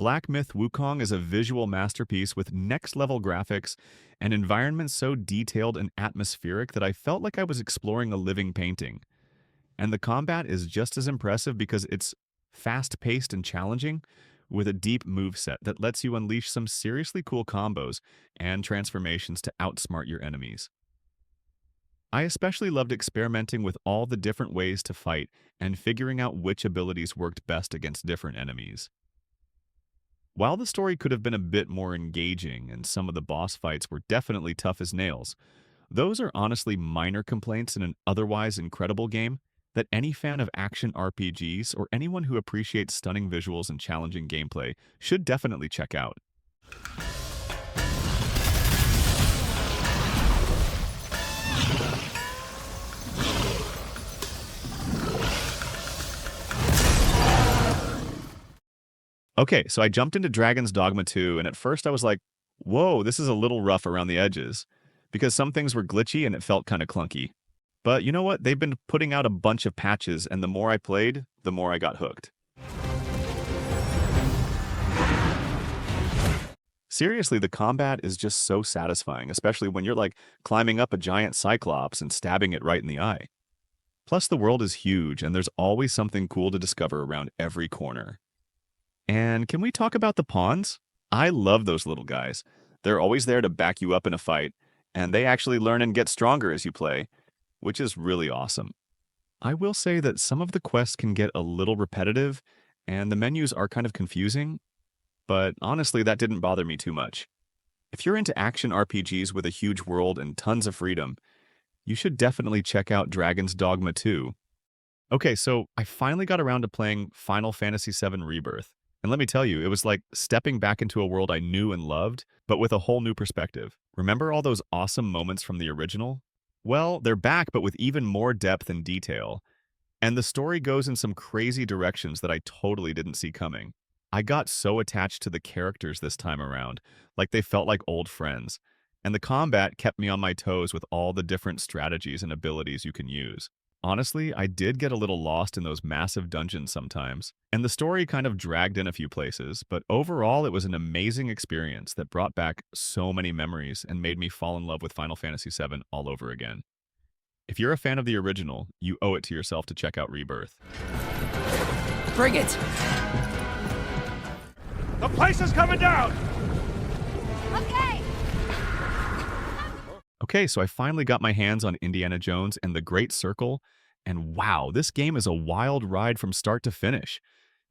Black Myth Wukong is a visual masterpiece with next-level graphics and environments so detailed and atmospheric that I felt like I was exploring a living painting. And the combat is just as impressive because it's fast-paced and challenging, with a deep move set that lets you unleash some seriously cool combos and transformations to outsmart your enemies. I especially loved experimenting with all the different ways to fight and figuring out which abilities worked best against different enemies. While the story could have been a bit more engaging and some of the boss fights were definitely tough as nails, those are honestly minor complaints in an otherwise incredible game that any fan of action RPGs or anyone who appreciates stunning visuals and challenging gameplay should definitely check out. Okay, so I jumped into Dragon's Dogma 2, and at first I was like, whoa, this is a little rough around the edges, because some things were glitchy and it felt kind of clunky. But you know what? They've been putting out a bunch of patches, and the more I played, the more I got hooked. Seriously, the combat is just so satisfying, especially when you're like climbing up a giant cyclops and stabbing it right in the eye. Plus, the world is huge, and there's always something cool to discover around every corner. And can we talk about the pawns? I love those little guys. They're always there to back you up in a fight, and they actually learn and get stronger as you play, which is really awesome. I will say that some of the quests can get a little repetitive, and the menus are kind of confusing, but honestly, that didn't bother me too much. If you're into action RPGs with a huge world and tons of freedom, you should definitely check out Dragon's Dogma 2. Okay, so I finally got around to playing Final Fantasy VII Rebirth. And let me tell you, it was like stepping back into a world I knew and loved, but with a whole new perspective. Remember all those awesome moments from the original? Well, they're back, but with even more depth and detail. And the story goes in some crazy directions that I totally didn't see coming. I got so attached to the characters this time around, like they felt like old friends. And the combat kept me on my toes with all the different strategies and abilities you can use. Honestly, I did get a little lost in those massive dungeons sometimes, and the story kind of dragged in a few places, but overall it was an amazing experience that brought back so many memories and made me fall in love with Final Fantasy VII all over again. If you're a fan of the original, you owe it to yourself to check out Rebirth. Bring it! The place is coming down! Okay. Okay, so I finally got my hands on Indiana Jones and the Great Circle, and wow, this game is a wild ride from start to finish.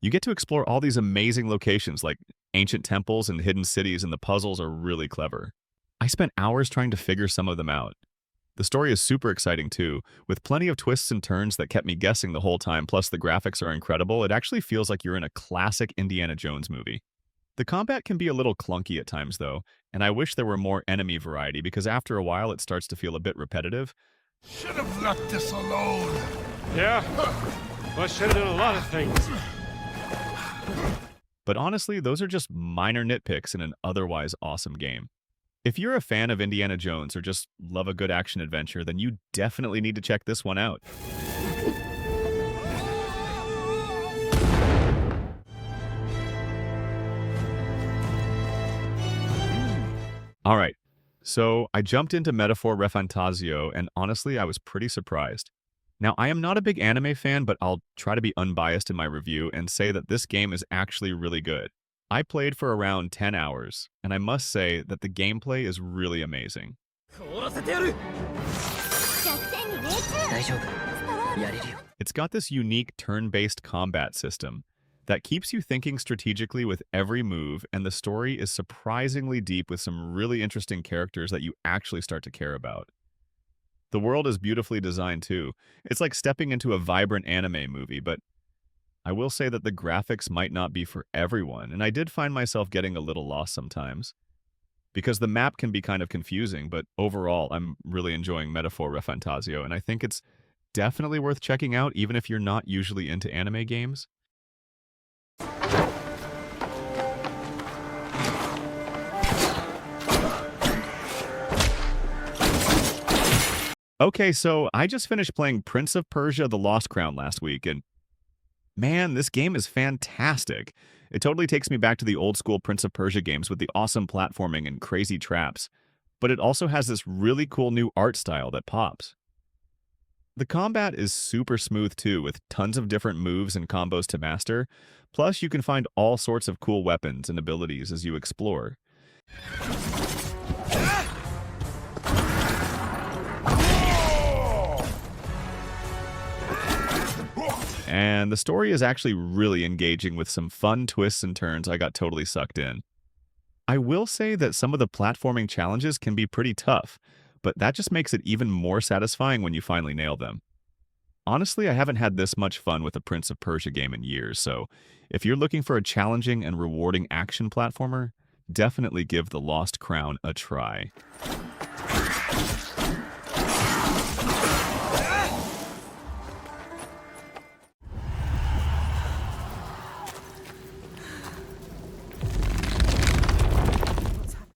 You get to explore all these amazing locations like ancient temples and hidden cities, and the puzzles are really clever. I spent hours trying to figure some of them out. The story is super exciting too, with plenty of twists and turns that kept me guessing the whole time, plus the graphics are incredible. It actually feels like you're in a classic Indiana Jones movie. The combat can be a little clunky at times, though, and I wish there were more enemy variety because after a while it starts to feel a bit repetitive. Should have left this alone. Yeah? Well, I should have done a lot of things. But honestly, those are just minor nitpicks in an otherwise awesome game. If you're a fan of Indiana Jones or just love a good action adventure, then you definitely need to check this one out. All right, so I jumped into Metaphor Refantasio, and honestly, I was pretty surprised. Now, I am not a big anime fan, but I'll try to be unbiased in my review and say that this game is actually really good. I played for around 10 hours, and I must say that the gameplay is really amazing. 大丈夫。やれるよ。It's got this unique turn-based combat system that keeps you thinking strategically with every move, and the story is surprisingly deep with some really interesting characters that you actually start to care about. The world is beautifully designed too. It's like stepping into a vibrant anime movie, but I will say that the graphics might not be for everyone, and I did find myself getting a little lost sometimes. Because the map can be kind of confusing, but overall, I'm really enjoying Metaphor Refantasio, and I think it's definitely worth checking out even if you're not usually into anime games. Okay, so I just finished playing Prince of Persia: The Lost Crown last week, and man, this game is fantastic. It totally takes me back to the old school Prince of Persia games with the awesome platforming and crazy traps, but it also has this really cool new art style that pops. The combat is super smooth too, with tons of different moves and combos to master, plus you can find all sorts of cool weapons and abilities as you explore. And the story is actually really engaging with some fun twists and turns. I got totally sucked in. I will say that some of the platforming challenges can be pretty tough, but that just makes it even more satisfying when you finally nail them. Honestly, I haven't had this much fun with a Prince of Persia game in years, so if you're looking for a challenging and rewarding action platformer, definitely give The Lost Crown a try.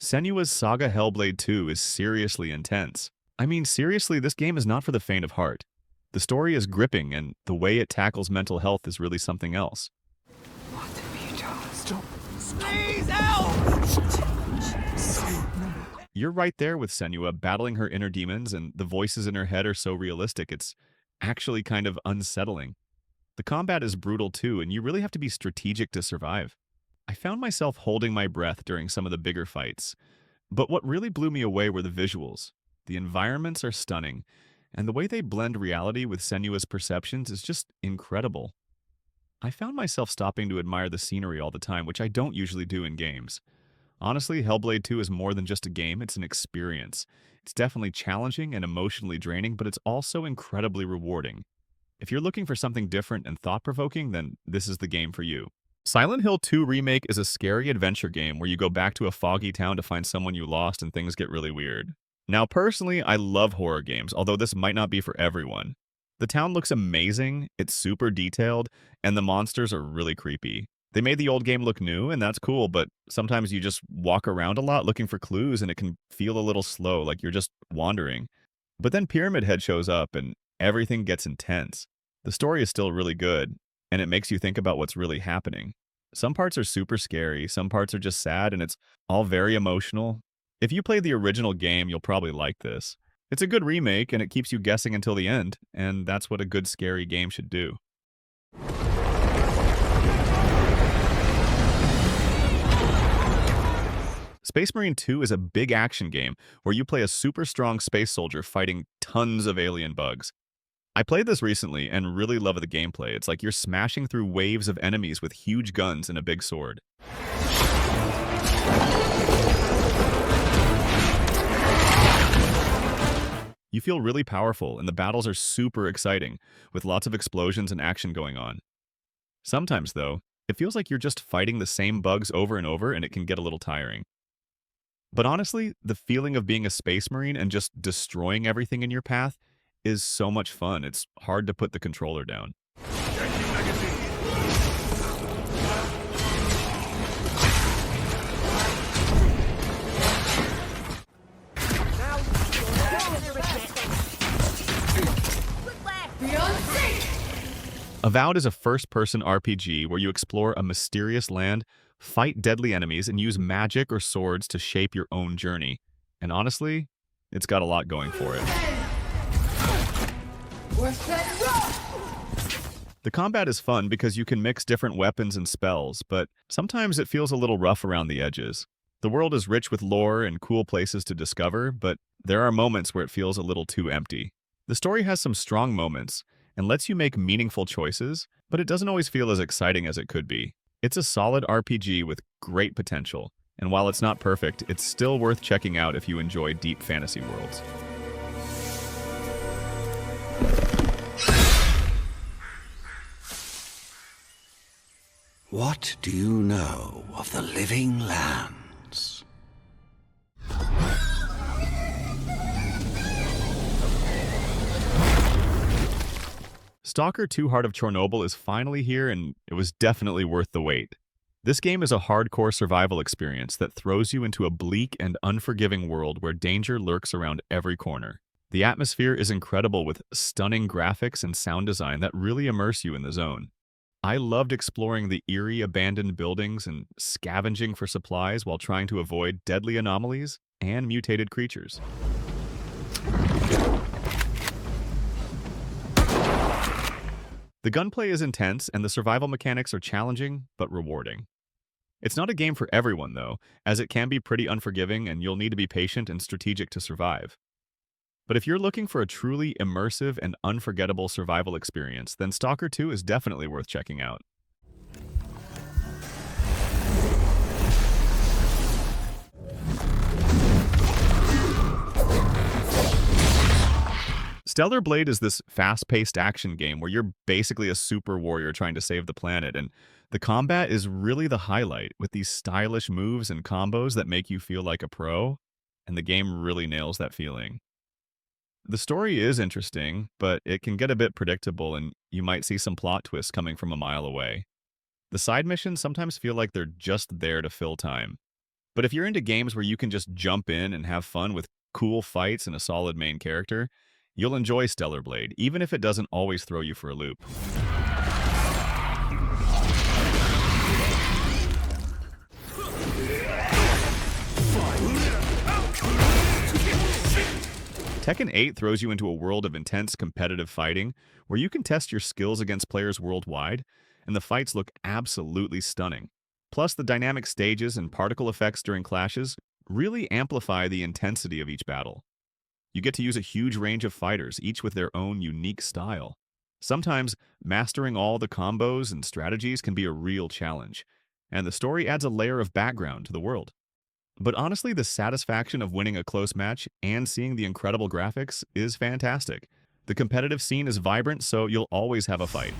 Senua's Saga Hellblade 2 is seriously intense. I mean, seriously, this game is not for the faint of heart. The story is gripping, and the way it tackles mental health is really something else. What have you done? Stop. You're right there with Senua, battling her inner demons, and the voices in her head are so realistic, it's actually kind of unsettling. The combat is brutal too, and you really have to be strategic to survive. I found myself holding my breath during some of the bigger fights, but what really blew me away were the visuals. The environments are stunning, and the way they blend reality with Senua's perceptions is just incredible. I found myself stopping to admire the scenery all the time, which I don't usually do in games. Honestly, Hellblade 2 is more than just a game, it's an experience. It's definitely challenging and emotionally draining, but it's also incredibly rewarding. If you're looking for something different and thought-provoking, then this is the game for you. Silent Hill 2 Remake is a scary adventure game where you go back to a foggy town to find someone you lost and things get really weird. Now, personally, I love horror games, although this might not be for everyone. The town looks amazing, it's super detailed, and the monsters are really creepy. They made the old game look new, and that's cool, but sometimes you just walk around a lot looking for clues and it can feel a little slow, like you're just wandering. But then Pyramid Head shows up and everything gets intense. The story is still really good, and it makes you think about what's really happening. Some parts are super scary, some parts are just sad, and it's all very emotional. If you play the original game, you'll probably like this. It's a good remake, and it keeps you guessing until the end, and that's what a good scary game should do. Space Marine 2 is a big action game where you play a super strong space soldier fighting tons of alien bugs. I played this recently and really love the gameplay. It's like you're smashing through waves of enemies with huge guns and a big sword. You feel really powerful, and the battles are super exciting, with lots of explosions and action going on. Sometimes, though, it feels like you're just fighting the same bugs over and over, and it can get a little tiring. But honestly, the feeling of being a Space Marine and just destroying everything in your path is so much fun. It's hard to put the controller down. Avowed is a first-person RPG where you explore a mysterious land, fight deadly enemies, and use magic or swords to shape your own journey. And honestly, it's got a lot going for it. The combat is fun because you can mix different weapons and spells, but sometimes it feels a little rough around the edges. The world is rich with lore and cool places to discover, but there are moments where it feels a little too empty. The story has some strong moments and lets you make meaningful choices, but it doesn't always feel as exciting as it could be. It's a solid RPG with great potential, and while it's not perfect, it's still worth checking out if you enjoy deep fantasy worlds. What do you know of the Living Lands? Stalker 2 Heart of Chernobyl is finally here, and it was definitely worth the wait. This game is a hardcore survival experience that throws you into a bleak and unforgiving world where danger lurks around every corner. The atmosphere is incredible with stunning graphics and sound design that really immerse you in the zone. I loved exploring the eerie abandoned buildings and scavenging for supplies while trying to avoid deadly anomalies and mutated creatures. The gunplay is intense and the survival mechanics are challenging but rewarding. It's not a game for everyone, though, as it can be pretty unforgiving and you'll need to be patient and strategic to survive. But if you're looking for a truly immersive and unforgettable survival experience, then Stalker 2 is definitely worth checking out. Stellar Blade is this fast-paced action game where you're basically a super warrior trying to save the planet, and the combat is really the highlight, with these stylish moves and combos that make you feel like a pro, and the game really nails that feeling. The story is interesting, but it can get a bit predictable and you might see some plot twists coming from a mile away. The side missions sometimes feel like they're just there to fill time. But if you're into games where you can just jump in and have fun with cool fights and a solid main character, you'll enjoy Stellar Blade, even if it doesn't always throw you for a loop. Tekken 8 throws you into a world of intense competitive fighting where you can test your skills against players worldwide, and the fights look absolutely stunning. Plus, the dynamic stages and particle effects during clashes really amplify the intensity of each battle. You get to use a huge range of fighters, each with their own unique style. Sometimes, mastering all the combos and strategies can be a real challenge, and the story adds a layer of background to the world. But honestly, the satisfaction of winning a close match and seeing the incredible graphics is fantastic. The competitive scene is vibrant, so you'll always have a fight.